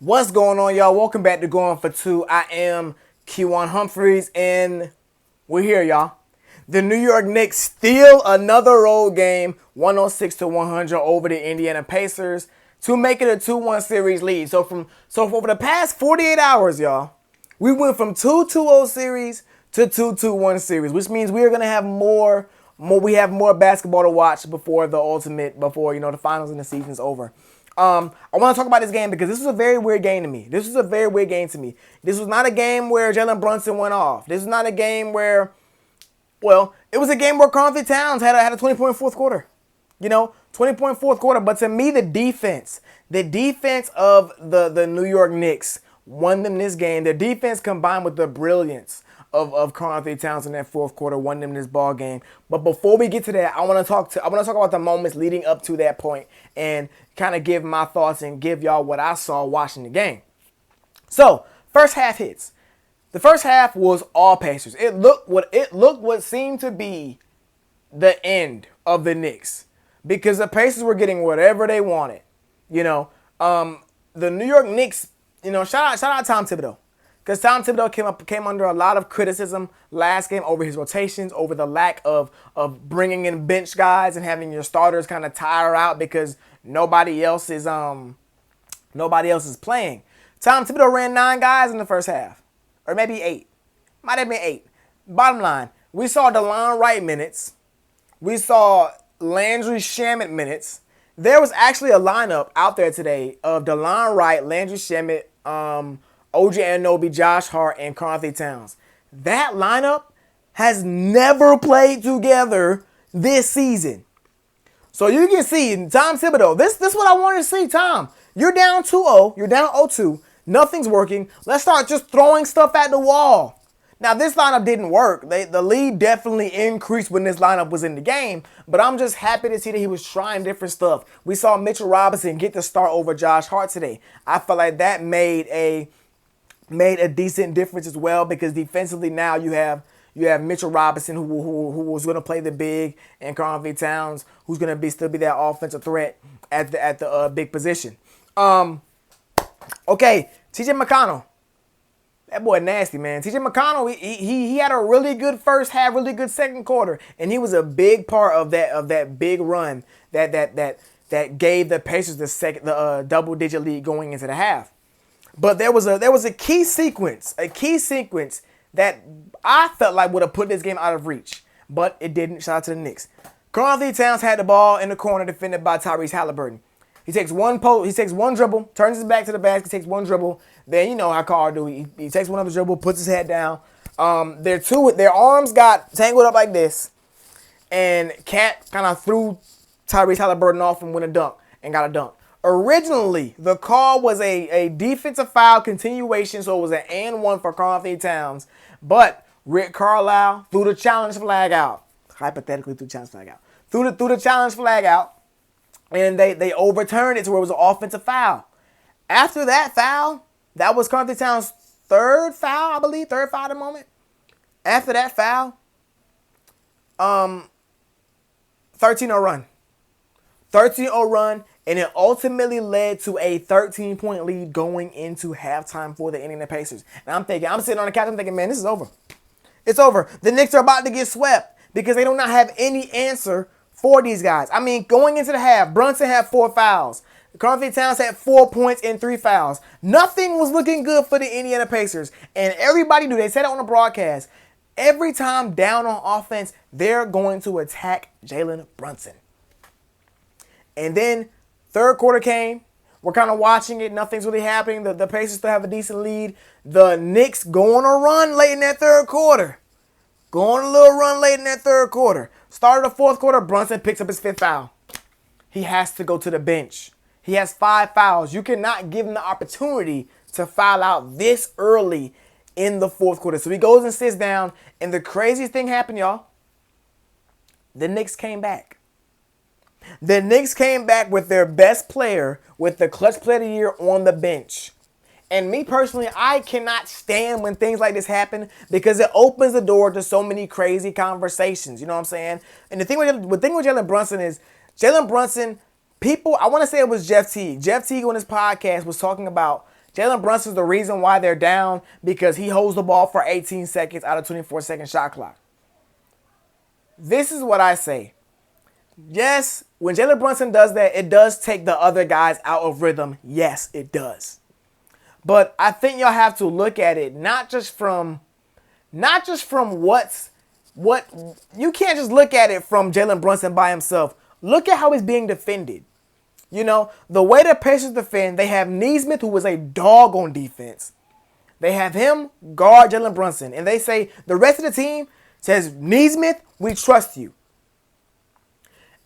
What's going on, y'all? Welcome back to Going for Two. I am Q1 Humphreys, and we're here, y'all. The New York Knicks steal another road game, 106-100 over the Indiana Pacers to make it a 2-1 series lead. So for over the past 48 hours, y'all, we went from 2-2-0 series to 2-2-1 series, which means we are gonna have more. We have more basketball to watch before the finals and the season's over. I want to talk about this game because this was a very weird game to me. This was not a game where Jalen Brunson went off. This was not a game where, it was a game where Karl Anthony Towns had a 20-point fourth quarter. 20-point fourth quarter. But to me, the defense of the New York Knicks won them this game. The defense combined with the brilliance of Karl Anthony Towns in that fourth quarter won them this ball game. But before we get to that, I want to talk about the moments leading up to that point and kind of give my thoughts and give y'all what I saw watching the game. So, first half hits. The first half was all Pacers. It looked what seemed to be the end of the Knicks because the Pacers were getting whatever they wanted. The New York Knicks, shout out Tom Thibodeau. Because Tom Thibodeau came under a lot of criticism last game over his rotations, over the lack of bringing in bench guys and having your starters kind of tire out because nobody else is playing. Tom Thibodeau ran 9 guys in the first half, or maybe 8. Might have been 8. Bottom line, we saw DeLon Wright minutes. We saw Landry Shamet minutes. There was actually a lineup out there today of DeLon Wright, Landry Shamet, OG Anunoby, Josh Hart, and Karl Anthony Towns. That lineup has never played together this season. So you can see, Tom Thibodeau, this is what I wanted to see, Tom. You're down 2-0. You're down 0-2. Nothing's working. Let's start just throwing stuff at the wall. Now, this lineup didn't work. The lead definitely increased when this lineup was in the game, but I'm just happy to see that he was trying different stuff. We saw Mitchell Robinson get the start over Josh Hart today. I felt like that made a decent difference as well because defensively now you have Mitchell Robinson who was going to play the big and Karl Anthony Towns who's going to still be that offensive threat at the big position. Okay, T.J. McConnell, that boy nasty, man. T.J. McConnell he had a really good first half, really good second quarter, and he was a big part of that big run that gave the Pacers the double digit lead going into the half. But there was a key sequence that I felt like would have put this game out of reach, but it didn't. Shout out to the Knicks. Karl Anthony Towns had the ball in the corner defended by Tyrese Halliburton. He takes one dribble, turns his back to the basket, takes one dribble. Then you know how Karl do. He takes one other dribble, puts his head down. Their arms got tangled up like this, and Cat kind of threw Tyrese Halliburton off and went a dunk and got a dunk. Originally, the call was a defensive foul continuation, so it was an and one for Karl Anthony Towns. But Rick Carlisle threw the challenge flag out. Hypothetically, threw the challenge flag out. Threw the challenge flag out, and they overturned it to where it was an offensive foul. After that foul, that was Karl Anthony Towns' third foul, I believe, third foul at the moment. After that foul, 13-0 run. 13-0 run. And it ultimately led to a 13-point lead going into halftime for the Indiana Pacers. And I'm sitting on the couch, I'm thinking, man, this is over. It's over. The Knicks are about to get swept because they do not have any answer for these guys. I mean, going into the half, Brunson had 4 fouls. Karl Anthony Towns had 4 points and 3 fouls. Nothing was looking good for the Indiana Pacers. And everybody knew, they said it on the broadcast, every time down on offense, they're going to attack Jalen Brunson. And then third quarter came. We're kind of watching it. Nothing's really happening. The Pacers still have a decent lead. The Knicks go on a run late in that third quarter. Started the fourth quarter. Brunson picks up his 5th foul. He has to go to the bench. He has 5 fouls. You cannot give him the opportunity to foul out this early in the fourth quarter. So he goes and sits down. And the craziest thing happened, y'all. The Knicks came back. The Knicks came back with their best player, with the clutch player of the year on the bench. And me personally, I cannot stand when things like this happen because it opens the door to so many crazy conversations. You know what I'm saying? And the thing with Jalen Brunson is, Jalen Brunson, I want to say it was Jeff Teague. Jeff Teague on his podcast was talking about Jalen Brunson's the reason why they're down because he holds the ball for 18 seconds out of 24-second shot clock. This is what I say. Yes, when Jalen Brunson does that, it does take the other guys out of rhythm. Yes, it does. But I think y'all have to look at it not just from what you can't just look at it from Jalen Brunson by himself. Look at how he's being defended. You know, the way the Pacers defend, they have Nesmith, who is a dog on defense. They have him guard Jalen Brunson. And they say, the rest of the team says, Nesmith, we trust you.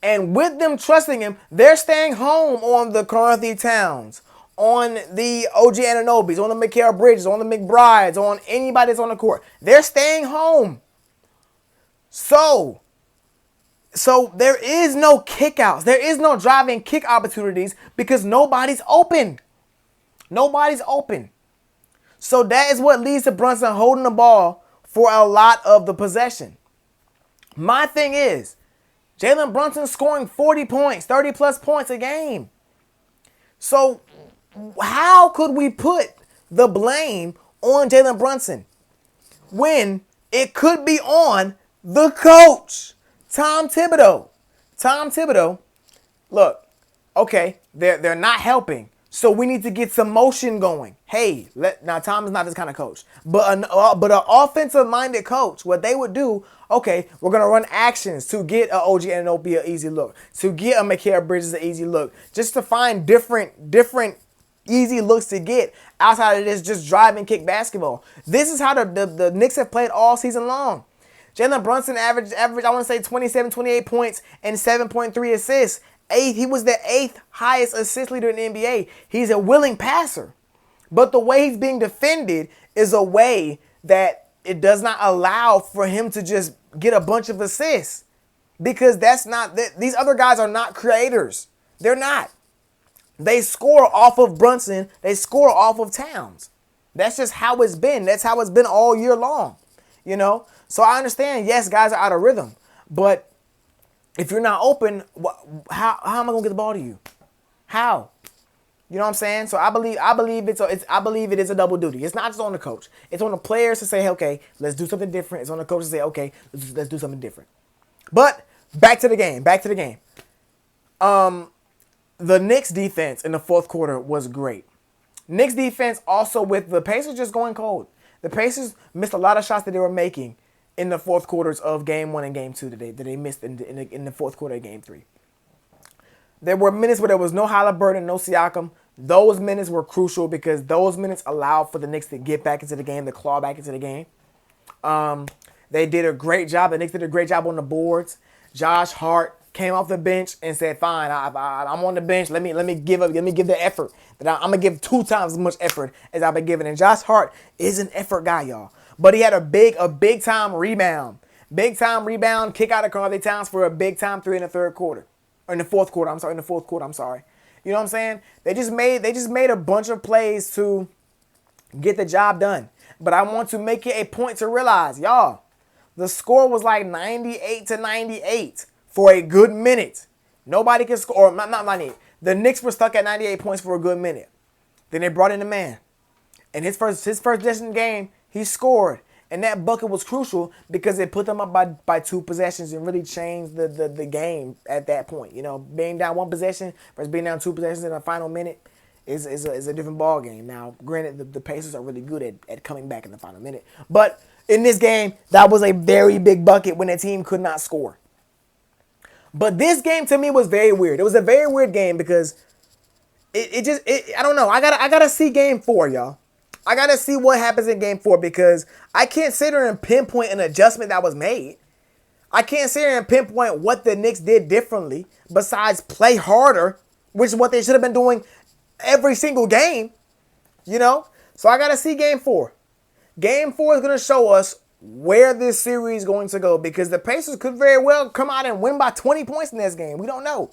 And with them trusting him, they're staying home on the Karl-Anthony Towns, on the OG Anunobys, on the Mikal Bridges, on the McBrides, on anybody that's on the court. They're staying home. So there is no kickouts. There is no driving kick opportunities because nobody's open. Nobody's open. So that is what leads to Brunson holding the ball for a lot of the possession. My thing is, Jalen Brunson scoring 40 points, 30 plus points a game. So how could we put the blame on Jalen Brunson when it could be on the coach, Tom Thibodeau? Tom Thibodeau, look, okay, they're not helping. So we need to get some motion going. Hey, now Tom is not this kind of coach, but an offensive-minded coach, what they would do, okay, we're gonna run actions to get an OG Anunoby an easy look, to get a Mikal Bridges an easy look, just to find different easy looks to get outside of this just drive and kick basketball. This is how the Knicks have played all season long. Jalen Brunson averaged, I want to say 27, 28 points and 7.3 assists. He was the 8th highest assist leader in the NBA. He's a willing passer. But the way he's being defended is a way that it does not allow for him to just get a bunch of assists. Because these other guys are not creators. They're not. They score off of Brunson. They score off of Towns. That's just how it's been. That's how it's been all year long. You know? So I understand, yes, guys are out of rhythm. But if you're not open, how am I gonna get the ball to you? How? You know what I'm saying? So I believe it is a double duty. It's not just on the coach. It's on the players to say, hey, okay, let's do something different. It's on the coach to say, okay, let's do something different. But back to the game. The Knicks defense in the fourth quarter was great. Knicks defense also with the Pacers just going cold. The Pacers missed a lot of shots that they were making in the fourth quarters of Game 1 and Game 2 that they missed in the fourth quarter of Game 3. There were minutes where there was no Halliburton, no Siakam. Those minutes were crucial because those minutes allowed for the Knicks to get back into the game, to claw back into the game. They did a great job. The Knicks did a great job on the boards. Josh Hart came off the bench and said, "Fine, I'm on the bench. Let me give the effort that I'm gonna give 2 times as much effort as I've been giving." And Josh Hart is an effort guy, y'all. But he had a big time rebound, kick out of Karl-Anthony Towns for a big time 3 in the third quarter, or in the fourth quarter. I'm sorry. You know what I'm saying? They just made a bunch of plays to get the job done. But I want to make it a point to realize, y'all, the score was like 98-98 for a good minute. Nobody can score, or not 98. The Knicks were stuck at 98 points for a good minute. Then they brought in the man. And his first possession game, he scored. And that bucket was crucial because it put them up by 2 possessions and really changed the game at that point. You know, being down 1 possession versus being down 2 possessions in the final minute is a different ball game. Now, granted, the Pacers are really good at coming back in the final minute. But in this game, that was a very big bucket when the team could not score. But this game to me was very weird. It was a very weird game because I don't know. I gotta see Game 4, y'all. I got to see what happens in Game 4 because I can't sit there and pinpoint an adjustment that was made. I can't sit there and pinpoint what the Knicks did differently besides play harder, which is what they should have been doing every single game, you know? So I got to see Game 4. Game 4 is going to show us where this series is going to go because the Pacers could very well come out and win by 20 points in this game. We don't know.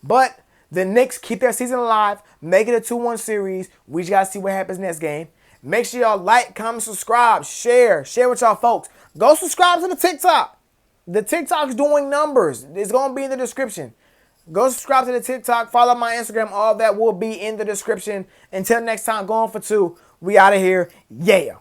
But the Knicks keep their season alive, make it a 2-1 series. We just got to see what happens next game. Make sure y'all like, comment, subscribe, share with y'all folks. Go subscribe to the TikTok. The TikTok's doing numbers. It's going to be in the description. Go subscribe to the TikTok. Follow my Instagram. All that will be in the description. Until next time, going for two. We out of here. Yeah.